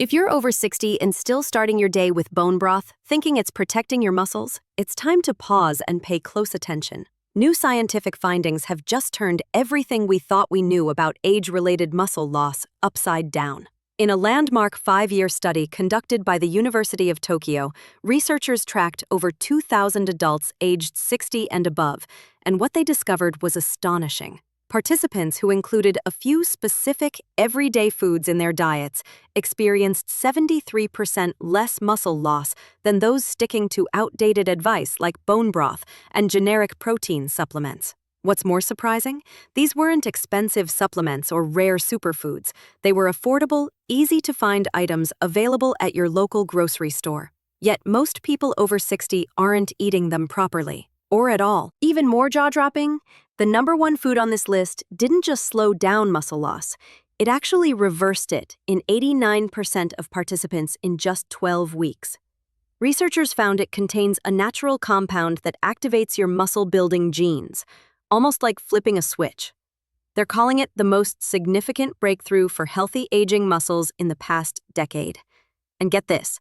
If you're over 60 and still starting your day with bone broth, thinking it's protecting your muscles, it's time to pause and pay close attention. New scientific findings have just turned everything we thought we knew about age-related muscle loss upside down. In a landmark 5-year study conducted by the University of Tokyo, researchers tracked over 2,000 adults aged 60 and above, and what they discovered was astonishing. Participants who included a few specific, everyday foods in their diets experienced 73% less muscle loss than those sticking to outdated advice like bone broth and generic protein supplements. What's more surprising? These weren't expensive supplements or rare superfoods. They were affordable, easy-to-find items available at your local grocery store. Yet most people over 60 aren't eating them properly, or at all. Even more jaw-dropping, the number one food on this list didn't just slow down muscle loss, it actually reversed it in 89% of participants in just 12 weeks. Researchers found it contains a natural compound that activates your muscle-building genes, almost like flipping a switch. They're calling it the most significant breakthrough for healthy aging muscles in the past decade. And get this,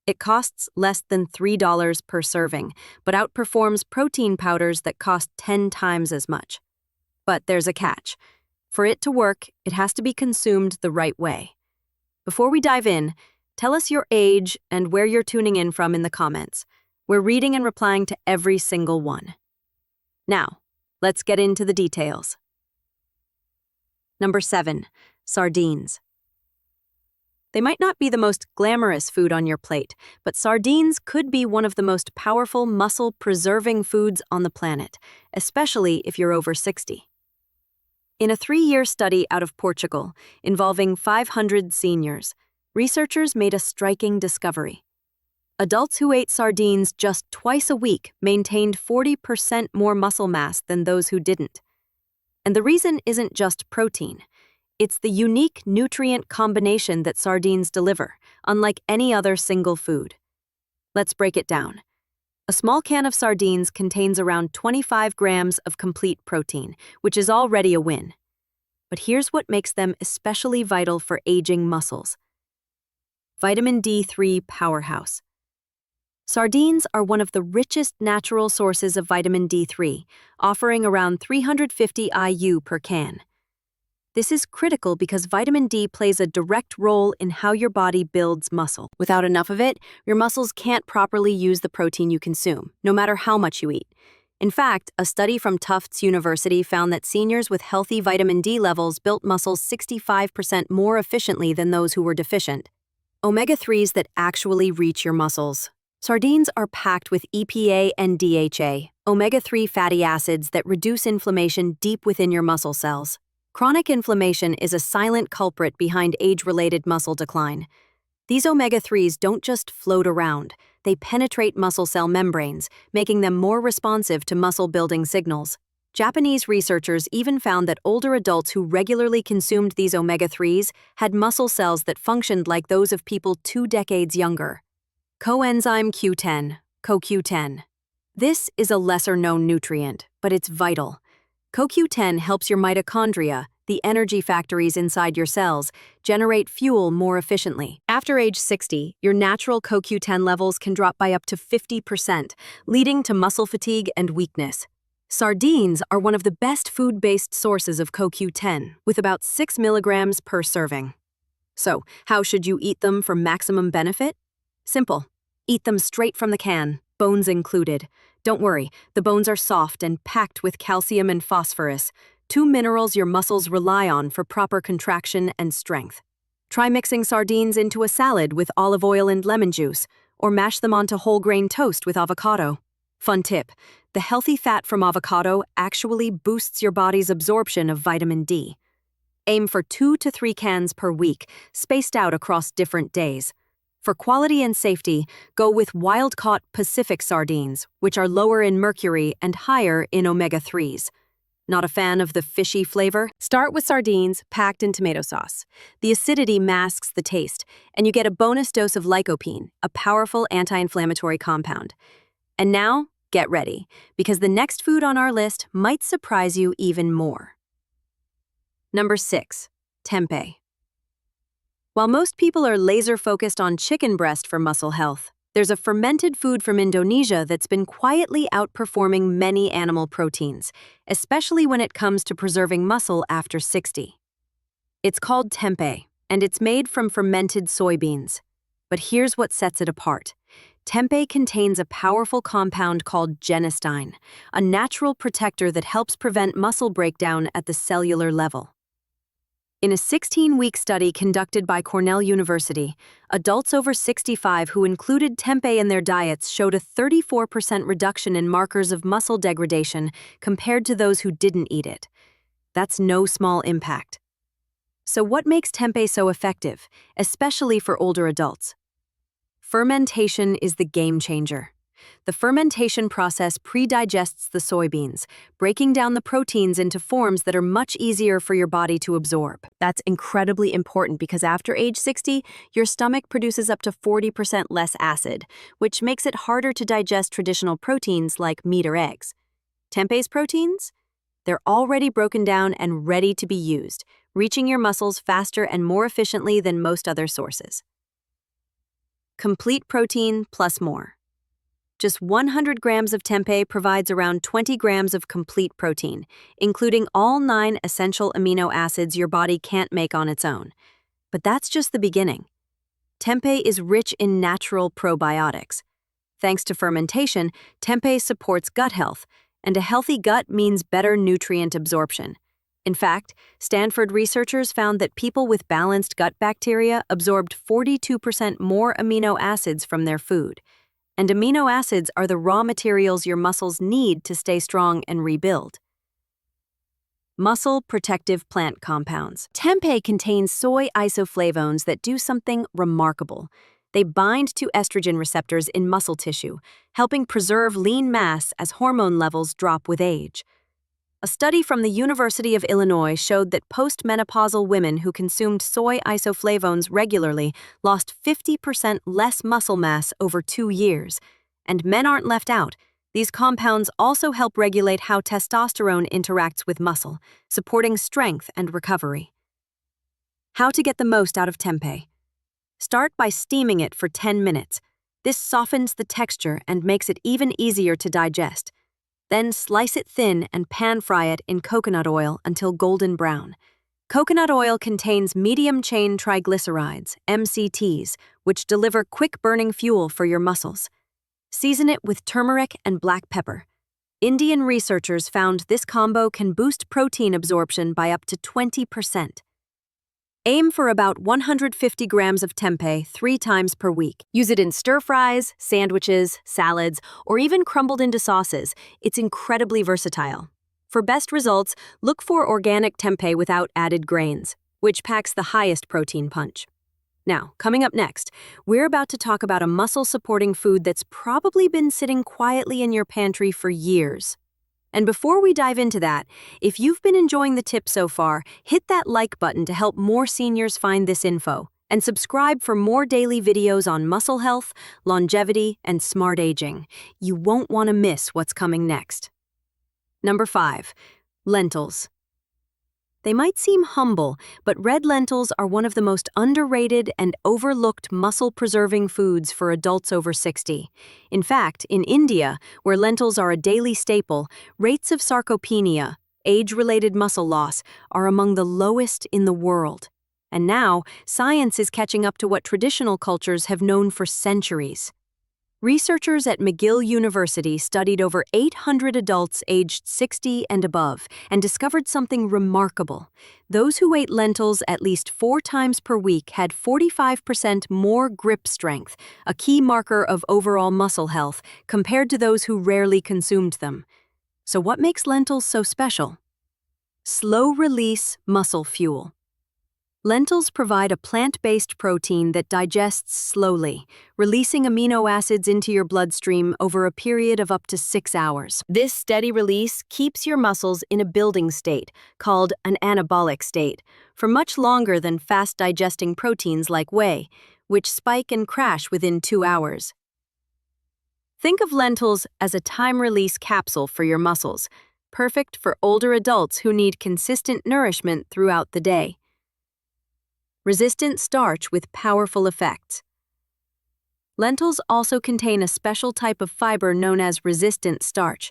it costs less than $3 per serving, but outperforms protein powders that cost 10 times as much. But there's a catch. For it to work, it has to be consumed the right way. Before we dive in, tell us your age and where you're tuning in from in the comments. We're reading and replying to every single one. Now, let's get into the details. Number 7, sardines. They might not be the most glamorous food on your plate, but sardines could be one of the most powerful muscle-preserving foods on the planet, especially if you're over 60. In a 3-year study out of Portugal, involving 500 seniors, researchers made a striking discovery. Adults who ate sardines just twice a week maintained 40% more muscle mass than those who didn't. And the reason isn't just protein. It's the unique nutrient combination that sardines deliver, unlike any other single food. Let's break it down. A small can of sardines contains around 25 grams of complete protein, which is already a win. But here's what makes them especially vital for aging muscles. Vitamin D3 powerhouse. Sardines are one of the richest natural sources of vitamin D3, offering around 350 IU per can. This is critical because vitamin D plays a direct role in how your body builds muscle. Without enough of it, your muscles can't properly use the protein you consume, no matter how much you eat. In fact, a study from Tufts University found that seniors with healthy vitamin D levels built muscles 65% more efficiently than those who were deficient. Omega-3s that actually reach your muscles. Sardines are packed with EPA and DHA, omega-3 fatty acids that reduce inflammation deep within your muscle cells. Chronic inflammation is a silent culprit behind age-related muscle decline. These omega-3s don't just float around, they penetrate muscle cell membranes, making them more responsive to muscle-building signals. Japanese researchers even found that older adults who regularly consumed these omega-3s had muscle cells that functioned like those of people 2 decades younger. Coenzyme Q10, CoQ10. This is a lesser-known nutrient, but it's vital. CoQ10 helps your mitochondria, the energy factories inside your cells, generate fuel more efficiently. After age 60, your natural CoQ10 levels can drop by up to 50%, leading to muscle fatigue and weakness. Sardines are one of the best food-based sources of CoQ10, with about 6 milligrams per serving. So, how should you eat them for maximum benefit? Simple. Eat them straight from the can, bones included. Don't worry, the bones are soft and packed with calcium and phosphorus, 2 minerals your muscles rely on for proper contraction and strength. Try mixing sardines into a salad with olive oil and lemon juice, or mash them onto whole grain toast with avocado. Fun tip, the healthy fat from avocado actually boosts your body's absorption of vitamin D. Aim for 2 to 3 cans per week, spaced out across different days. For quality and safety, go with wild-caught Pacific sardines, which are lower in mercury and higher in omega-3s. Not a fan of the fishy flavor? Start with sardines packed in tomato sauce. The acidity masks the taste, and you get a bonus dose of lycopene, a powerful anti-inflammatory compound. And now, get ready, because the next food on our list might surprise you even more. Number 6, tempeh. While most people are laser-focused on chicken breast for muscle health, there's a fermented food from Indonesia that's been quietly outperforming many animal proteins, especially when it comes to preserving muscle after 60. It's called tempeh, and it's made from fermented soybeans. But here's what sets it apart. Tempeh contains a powerful compound called genistein, a natural protector that helps prevent muscle breakdown at the cellular level. In a 16-week study conducted by Cornell University, adults over 65 who included tempeh in their diets showed a 34% reduction in markers of muscle degradation compared to those who didn't eat it. That's no small impact. So what makes tempeh so effective, especially for older adults? Fermentation is the game changer. The fermentation process pre-digests the soybeans, breaking down the proteins into forms that are much easier for your body to absorb. That's incredibly important because after age 60, your stomach produces up to 40% less acid, which makes it harder to digest traditional proteins like meat or eggs. Tempeh's proteins? They're already broken down and ready to be used, reaching your muscles faster and more efficiently than most other sources. Complete protein plus more. Just 100 grams of tempeh provides around 20 grams of complete protein, including all 9 essential amino acids your body can't make on its own. But that's just the beginning. Tempeh is rich in natural probiotics. Thanks to fermentation, tempeh supports gut health, and a healthy gut means better nutrient absorption. In fact, Stanford researchers found that people with balanced gut bacteria absorbed 42% more amino acids from their food. And amino acids are the raw materials your muscles need to stay strong and rebuild. Muscle protective plant compounds. Tempeh contains soy isoflavones that do something remarkable. They bind to estrogen receptors in muscle tissue, helping preserve lean mass as hormone levels drop with age. A study from the University of Illinois showed that postmenopausal women who consumed soy isoflavones regularly lost 50% less muscle mass over 2 years. And men aren't left out. These compounds also help regulate how testosterone interacts with muscle, supporting strength and recovery. How to get the most out of tempeh? Start by steaming it for 10 minutes. This softens the texture and makes it even easier to digest. Then slice it thin and pan-fry it in coconut oil until golden brown. Coconut oil contains medium-chain triglycerides, MCTs, which deliver quick-burning fuel for your muscles. Season it with turmeric and black pepper. Indian researchers found this combo can boost protein absorption by up to 20%. Aim for about 150 grams of tempeh 3 times per week. Use it in stir-fries, sandwiches, salads, or even crumbled into sauces. It's incredibly versatile. For best results, look for organic tempeh without added grains, which packs the highest protein punch. Now, coming up next, we're about to talk about a muscle-supporting food that's probably been sitting quietly in your pantry for years. And before we dive into that, if you've been enjoying the tip so far, hit that like button to help more seniors find this info, and subscribe for more daily videos on muscle health, longevity, and smart aging. You won't want to miss what's coming next. Number 5. Lentils. They might seem humble, but red lentils are one of the most underrated and overlooked muscle-preserving foods for adults over 60. In fact, in India, where lentils are a daily staple, rates of sarcopenia, age-related muscle loss, are among the lowest in the world. And now, science is catching up to what traditional cultures have known for centuries. Researchers at McGill University studied over 800 adults aged 60 and above and discovered something remarkable. Those who ate lentils at least 4 times per week had 45% more grip strength, a key marker of overall muscle health, compared to those who rarely consumed them. So what makes lentils so special? Slow-release muscle fuel. Lentils provide a plant-based protein that digests slowly, releasing amino acids into your bloodstream over a period of up to 6 hours. This steady release keeps your muscles in a building state, called an anabolic state, for much longer than fast-digesting proteins like whey, which spike and crash within 2 hours. Think of lentils as a time-release capsule for your muscles, perfect for older adults who need consistent nourishment throughout the day. Resistant starch with powerful effects. Lentils also contain a special type of fiber known as resistant starch.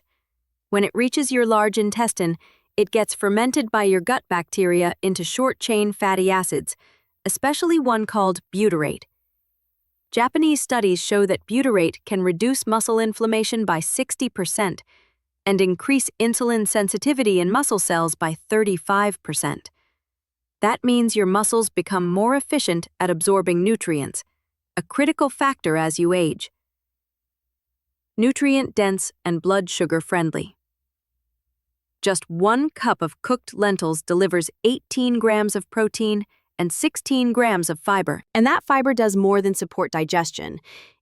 When it reaches your large intestine, it gets fermented by your gut bacteria into short-chain fatty acids, especially one called butyrate. Japanese studies show that butyrate can reduce muscle inflammation by 60% and increase insulin sensitivity in muscle cells by 35%. That means your muscles become more efficient at absorbing nutrients, a critical factor as you age. Nutrient-dense and blood sugar-friendly. Just 1 cup of cooked lentils delivers 18 grams of protein and 16 grams of fiber. And that fiber does more than support digestion.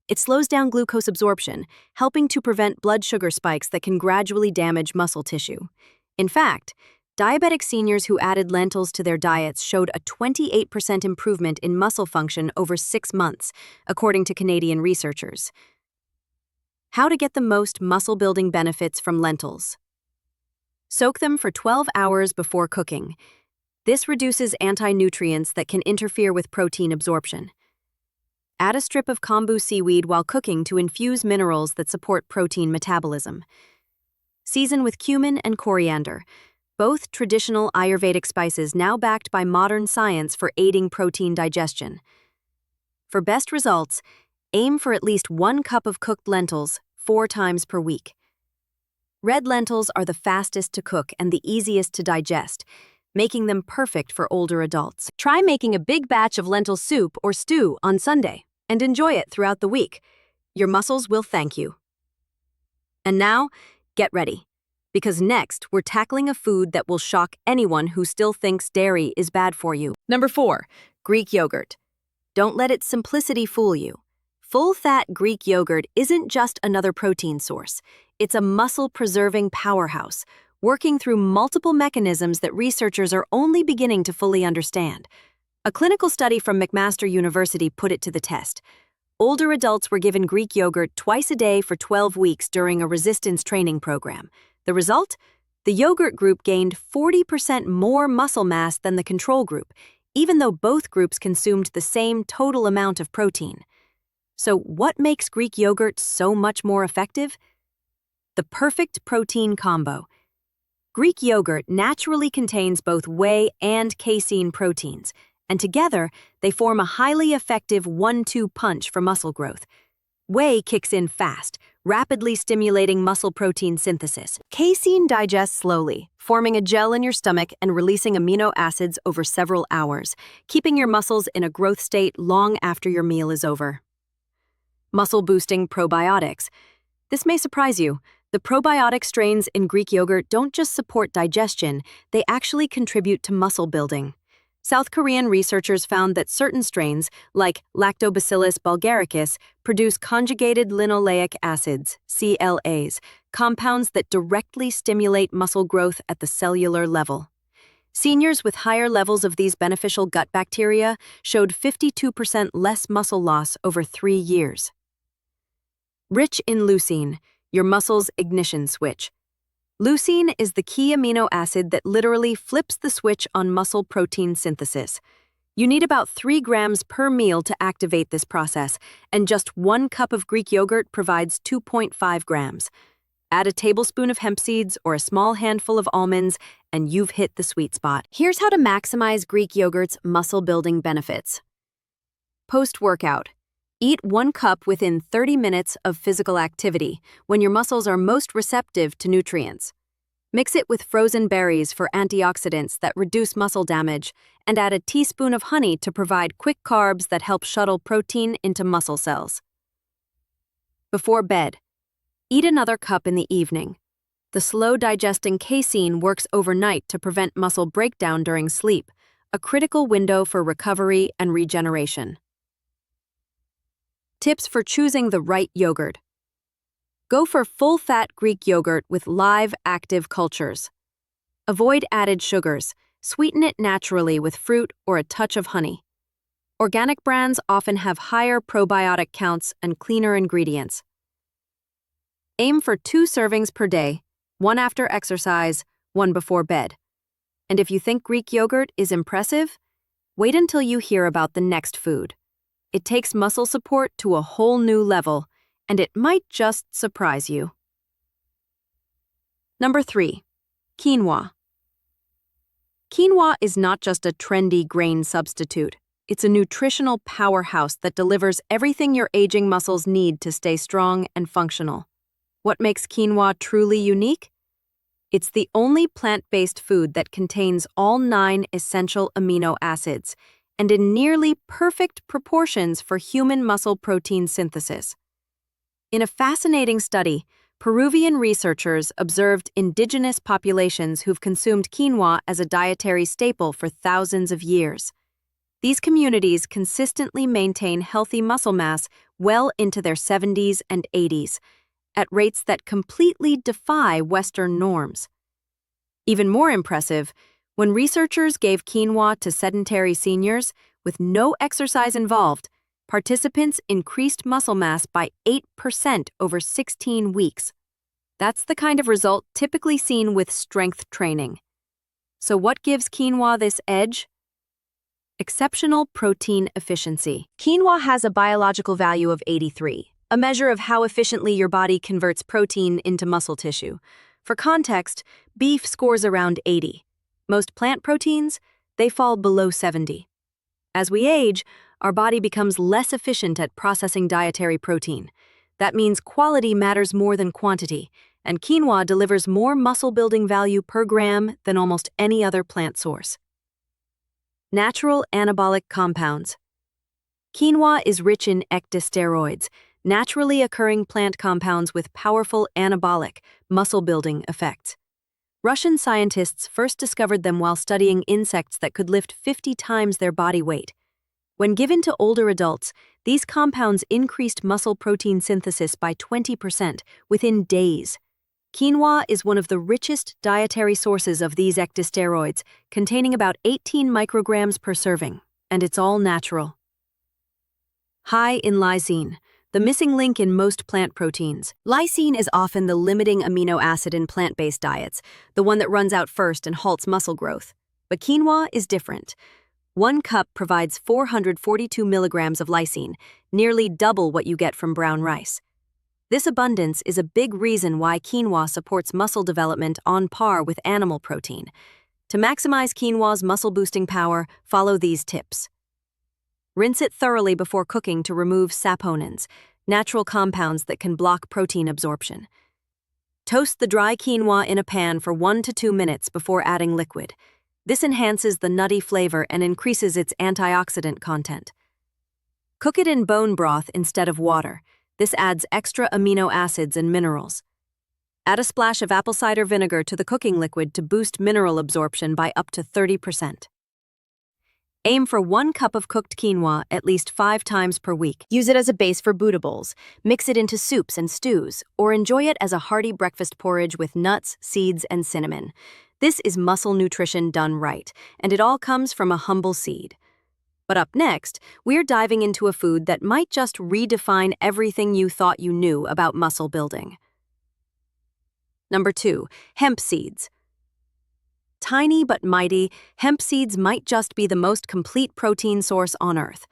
It slows down glucose absorption, helping to prevent blood sugar spikes that can gradually damage muscle tissue. In fact, diabetic seniors who added lentils to their diets showed a 28% improvement in muscle function over 6 months, according to Canadian researchers. How to get the most muscle-building benefits from lentils. Soak them for 12 hours before cooking. This reduces anti-nutrients that can interfere with protein absorption. Add a strip of kombu seaweed while cooking to infuse minerals that support protein metabolism. Season with cumin and coriander, both traditional Ayurvedic spices now backed by modern science for aiding protein digestion. For best results, aim for at least 1 cup of cooked lentils 4 times per week. Red lentils are the fastest to cook and the easiest to digest, making them perfect for older adults. Try making a big batch of lentil soup or stew on Sunday and enjoy it throughout the week. Your muscles will thank you. And now, get ready, because next we're tackling a food that will shock anyone who still thinks dairy is bad for you. Number 4, Greek yogurt. Don't let its simplicity fool you. Full-fat Greek yogurt isn't just another protein source. It's a muscle-preserving powerhouse, working through multiple mechanisms that researchers are only beginning to fully understand. A clinical study from McMaster University put it to the test. Older adults were given Greek yogurt twice a day for 12 weeks during a resistance training program. The result? The yogurt group gained 40% more muscle mass than the control group, even though both groups consumed the same total amount of protein. So what makes Greek yogurt so much more effective? The perfect protein combo. Greek yogurt naturally contains both whey and casein proteins, and together they form a highly effective 1-2 punch for muscle growth. Whey kicks in fast, rapidly stimulating muscle protein synthesis. Casein digests slowly, forming a gel in your stomach and releasing amino acids over several hours, keeping your muscles in a growth state long after your meal is over. Muscle-boosting probiotics. This may surprise you. The probiotic strains in Greek yogurt don't just support digestion, they actually contribute to muscle building. South Korean researchers found that certain strains, like Lactobacillus bulgaricus, produce conjugated linoleic acids, CLAs, compounds that directly stimulate muscle growth at the cellular level. Seniors with higher levels of these beneficial gut bacteria showed 52% less muscle loss over 3 years. Rich in leucine, your muscle's ignition switch. Leucine is the key amino acid that literally flips the switch on muscle protein synthesis. You need about 3 grams per meal to activate this process, and just 1 cup of Greek yogurt provides 2.5 grams. Add a tablespoon of hemp seeds or a small handful of almonds, and you've hit the sweet spot. Here's how to maximize Greek yogurt's muscle-building benefits. Post-workout. Eat 1 cup within 30 minutes of physical activity, when your muscles are most receptive to nutrients. Mix it with frozen berries for antioxidants that reduce muscle damage, and add a teaspoon of honey to provide quick carbs that help shuttle protein into muscle cells. Before bed. Eat another cup in the evening. The slow-digesting casein works overnight to prevent muscle breakdown during sleep, a critical window for recovery and regeneration. Tips for choosing the right yogurt. Go for full-fat Greek yogurt with live, active cultures. Avoid added sugars. Sweeten it naturally with fruit or a touch of honey. Organic brands often have higher probiotic counts and cleaner ingredients. Aim for 2 servings per day, 1 after exercise, 1 before bed. And if you think Greek yogurt is impressive, Wait until you hear about the next food. It takes muscle support to a whole new level, and it might just surprise you. Number 3. Quinoa. Quinoa is not just a trendy grain substitute. It's a nutritional powerhouse that delivers everything your aging muscles need to stay strong and functional. What makes quinoa truly unique? It's the only plant-based food that contains all 9 essential amino acids, and in nearly perfect proportions for human muscle protein synthesis. In a fascinating study, Peruvian researchers observed indigenous populations who've consumed quinoa as a dietary staple for thousands of years. These communities consistently maintain healthy muscle mass well into their 70s and 80s, at rates that completely defy Western norms. Even more impressive, when researchers gave quinoa to sedentary seniors with no exercise involved, participants increased muscle mass by 8% over 16 weeks. That's the kind of result typically seen with strength training. So what gives quinoa this edge? Exceptional protein efficiency. Quinoa has a biological value of 83, a measure of how efficiently your body converts protein into muscle tissue. For context, beef scores around 80. Most plant proteins, they fall below 70. As we age, our body becomes less efficient at processing dietary protein. That means quality matters more than quantity, and quinoa delivers more muscle-building value per gram than almost any other plant source. Natural anabolic compounds. Quinoa is rich in ecdysteroids, naturally occurring plant compounds with powerful anabolic, muscle-building effects. Russian scientists first discovered them while studying insects that could lift 50 times their body weight. When given to older adults, these compounds increased muscle protein synthesis by 20% within days. Quinoa is one of the richest dietary sources of these ecdysteroids, containing about 18 micrograms per serving, and it's all natural. High in lysine, the missing link in most plant proteins. Lysine is often the limiting amino acid in plant-based diets, the one that runs out first and halts muscle growth. But quinoa is different. 1 cup provides 442 milligrams of lysine, nearly double what you get from brown rice. This abundance is a big reason why quinoa supports muscle development on par with animal protein. To maximize quinoa's muscle-boosting power, follow these tips. Rinse it thoroughly before cooking to remove saponins, natural compounds that can block protein absorption. Toast the dry quinoa in a pan for 1 to 2 minutes before adding liquid. This enhances the nutty flavor and increases its antioxidant content. Cook it in bone broth instead of water. This adds extra amino acids and minerals. Add a splash of apple cider vinegar to the cooking liquid to boost mineral absorption by up to 30%. Aim for 1 cup of cooked quinoa at least 5 times per week. Use it as a base for Buddha bowls, mix it into soups and stews, or enjoy it as a hearty breakfast porridge with nuts, seeds, and cinnamon. This is muscle nutrition done right, and it all comes from a humble seed. But up next, we're diving into a food that might just redefine everything you thought you knew about muscle building. Number 2, hemp seeds. Tiny but mighty, hemp seeds might just be the most complete protein source on Earth.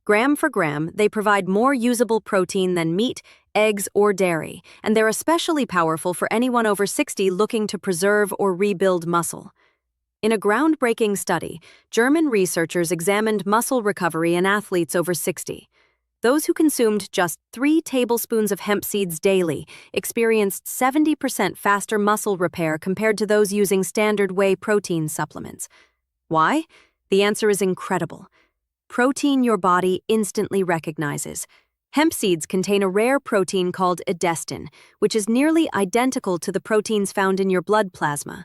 Gram for gram, they provide more usable protein than meat, eggs, or dairy, and they're especially powerful for anyone over 60 looking to preserve or rebuild muscle. In a groundbreaking study, German researchers examined muscle recovery in athletes over 60. Those who consumed just 3 tablespoons of hemp seeds daily experienced 70% faster muscle repair compared to those using standard whey protein supplements. Why? The answer is incredible. Protein your body instantly recognizes. Hemp seeds contain a rare protein called edestin, which is nearly identical to the proteins found in your blood plasma.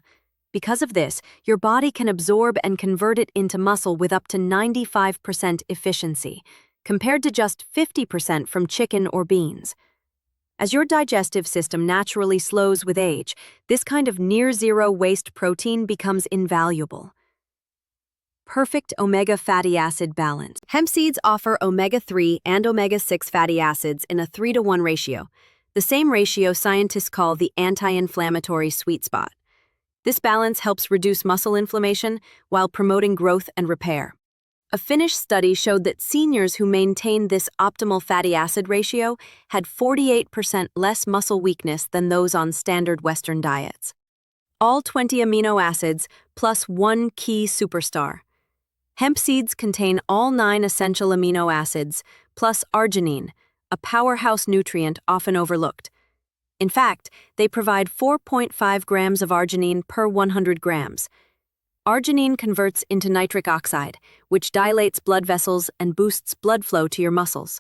Because of this, your body can absorb and convert it into muscle with up to 95% efficiency, compared to just 50% from chicken or beans. As your digestive system naturally slows with age, this kind of near-zero waste protein becomes invaluable. Perfect omega fatty acid balance. Hemp seeds offer omega-3 and omega-6 fatty acids in a 3-to-1 ratio, the same ratio scientists call the anti-inflammatory sweet spot. This balance helps reduce muscle inflammation while promoting growth and repair. A Finnish study showed that seniors who maintained this optimal fatty acid ratio had 48% less muscle weakness than those on standard Western diets. All 20 amino acids plus one key superstar. Hemp seeds contain all 9 essential amino acids plus arginine, a powerhouse nutrient often overlooked. In fact, they provide 4.5 grams of arginine per 100 grams. Arginine converts into nitric oxide, which dilates blood vessels and boosts blood flow to your muscles.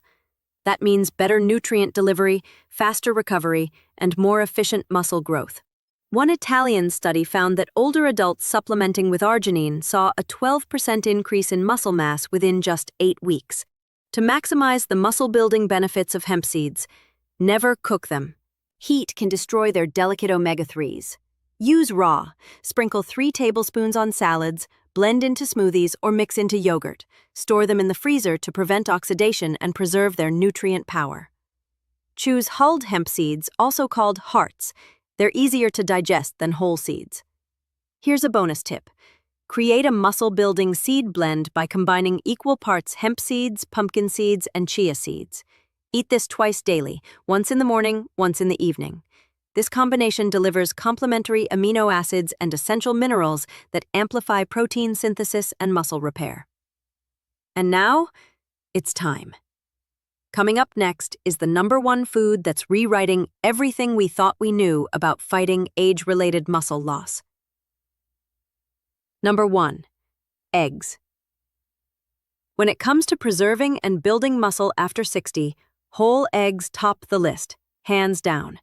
That means better nutrient delivery, faster recovery, and more efficient muscle growth. One Italian study found that older adults supplementing with arginine saw a 12% increase in muscle mass within just 8 weeks. To maximize the muscle-building benefits of hemp seeds, never cook them. Heat can destroy their delicate omega-3s. Use raw. Sprinkle 3 tablespoons on salads, blend into smoothies, or mix into yogurt. Store them in the freezer to prevent oxidation and preserve their nutrient power. Choose hulled hemp seeds, also called hearts. They're easier to digest than whole seeds. Here's a bonus tip. Create a muscle-building seed blend by combining equal parts hemp seeds, pumpkin seeds, and chia seeds. Eat this twice daily, once in the morning, once in the evening. This combination delivers complementary amino acids and essential minerals that amplify protein synthesis and muscle repair. And now, it's time. Coming up next is the #1 food that's rewriting everything we thought we knew about fighting age-related muscle loss. Number 1. Eggs. When it comes to preserving and building muscle after 60, whole eggs top the list, hands down.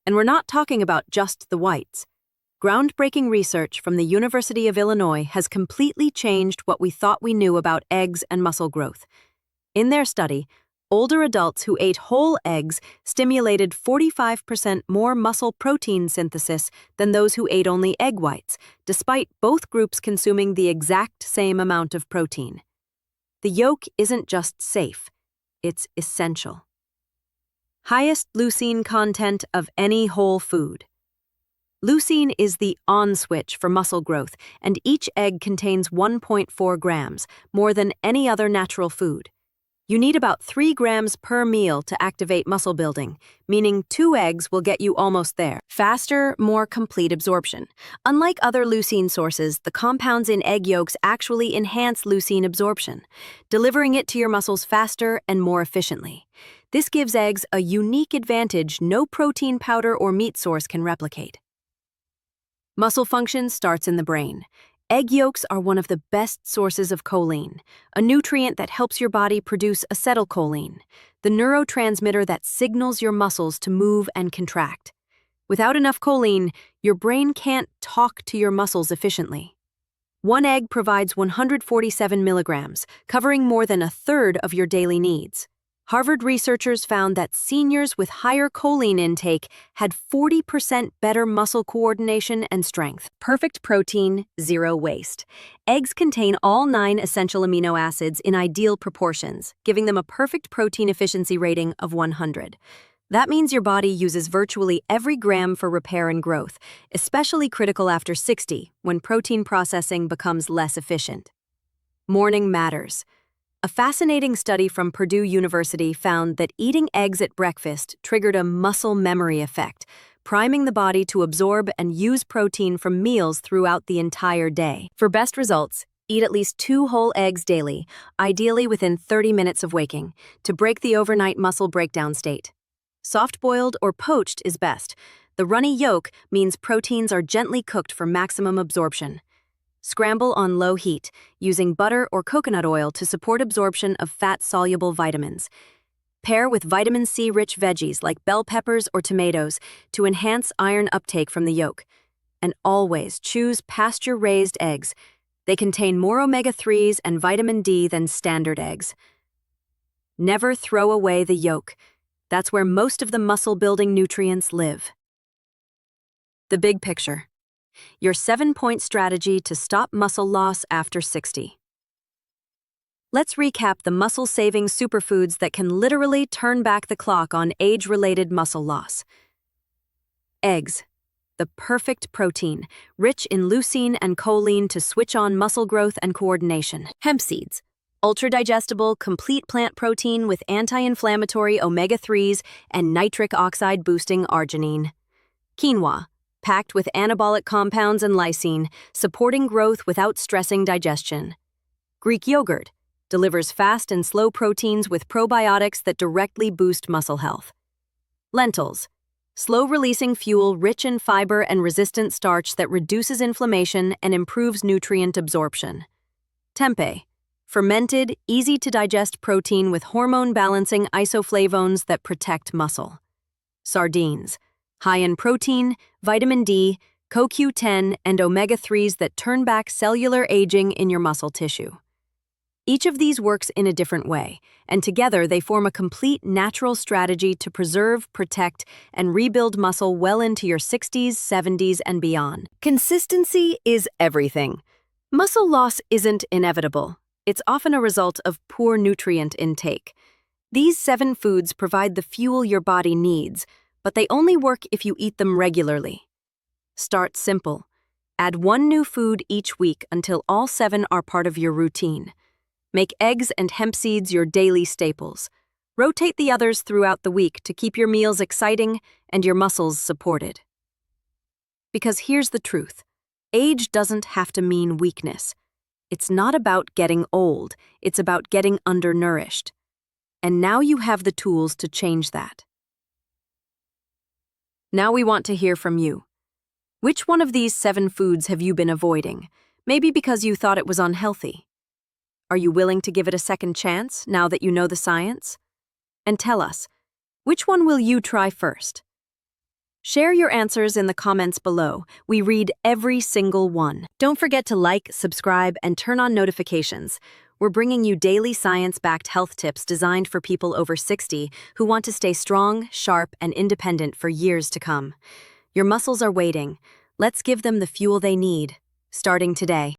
And we're not talking about just the whites. Groundbreaking research from the University of Illinois has completely changed what we thought we knew about eggs and muscle growth. In their study, older adults who ate whole eggs stimulated 45% more muscle protein synthesis than those who ate only egg whites, despite both groups consuming the exact same amount of protein. The yolk isn't just safe, it's essential. Highest leucine content of any whole food. Leucine is the on switch for muscle growth, and each egg contains 1.4 grams, more than any other natural food. You need about 3 grams per meal to activate muscle building, meaning 2 eggs will get you almost there. Faster, more complete absorption. Unlike other leucine sources, the compounds in egg yolks actually enhance leucine absorption, delivering it to your muscles faster and more efficiently. This gives eggs a unique advantage no protein powder or meat source can replicate. Muscle function starts in the brain. Egg yolks are one of the best sources of choline, a nutrient that helps your body produce acetylcholine, the neurotransmitter that signals your muscles to move and contract. Without enough choline, your brain can't talk to your muscles efficiently. 1 egg provides 147 milligrams, covering more than a third of your daily needs. Harvard researchers found that seniors with higher choline intake had 40% better muscle coordination and strength. Perfect protein, zero waste. Eggs contain all 9 essential amino acids in ideal proportions, giving them a perfect protein efficiency rating of 100. That means your body uses virtually every gram for repair and growth, especially critical after 60, when protein processing becomes less efficient. Morning matters. A fascinating study from Purdue University found that eating eggs at breakfast triggered a muscle memory effect, priming the body to absorb and use protein from meals throughout the entire day. For best results, eat at least 2 whole eggs daily, ideally within 30 minutes of waking, to break the overnight muscle breakdown state. Soft-boiled or poached is best. The runny yolk means proteins are gently cooked for maximum absorption. Scramble on low heat, using butter or coconut oil to support absorption of fat-soluble vitamins. Pair with vitamin C-rich veggies like bell peppers or tomatoes to enhance iron uptake from the yolk. And always choose pasture-raised eggs. They contain more omega-3s and vitamin D than standard eggs. Never throw away the yolk. That's where most of the muscle-building nutrients live. The big picture. Your 7-point strategy to stop muscle loss after 60. Let's recap the muscle-saving superfoods that can literally turn back the clock on age-related muscle loss. Eggs. The perfect protein, rich in leucine and choline to switch on muscle growth and coordination. Hemp seeds. Ultra-digestible, complete plant protein with anti-inflammatory omega-3s and nitric oxide-boosting arginine. Quinoa, packed with anabolic compounds and lysine, supporting growth without stressing digestion. Greek yogurt delivers fast and slow proteins with probiotics that directly boost muscle health. Lentils, slow-releasing fuel rich in fiber and resistant starch that reduces inflammation and improves nutrient absorption. Tempeh, fermented, easy-to-digest protein with hormone-balancing isoflavones that protect muscle. Sardines, high in protein, vitamin D, CoQ10, and omega-3s that turn back cellular aging in your muscle tissue. Each of these works in a different way, and together they form a complete natural strategy to preserve, protect, and rebuild muscle well into your 60s, 70s, and beyond. Consistency is everything. Muscle loss isn't inevitable. It's often a result of poor nutrient intake. These 7 foods provide the fuel your body needs, but they only work if you eat them regularly. Start simple. Add 1 new food each week until all 7 are part of your routine. Make eggs and hemp seeds your daily staples. Rotate the others throughout the week to keep your meals exciting and your muscles supported. Because here's the truth. Age doesn't have to mean weakness. It's not about getting old, it's about getting undernourished. And now you have the tools to change that. Now we want to hear from you. Which one of these 7 foods have you been avoiding? Maybe because you thought it was unhealthy. Are you willing to give it a second chance now that you know the science? And tell us, which one will you try first? Share your answers in the comments below. We read every single one. Don't forget to like, subscribe, and turn on notifications. We're bringing you daily science-backed health tips designed for people over 60 who want to stay strong, sharp, and independent for years to come. Your muscles are waiting. Let's give them the fuel they need, starting today.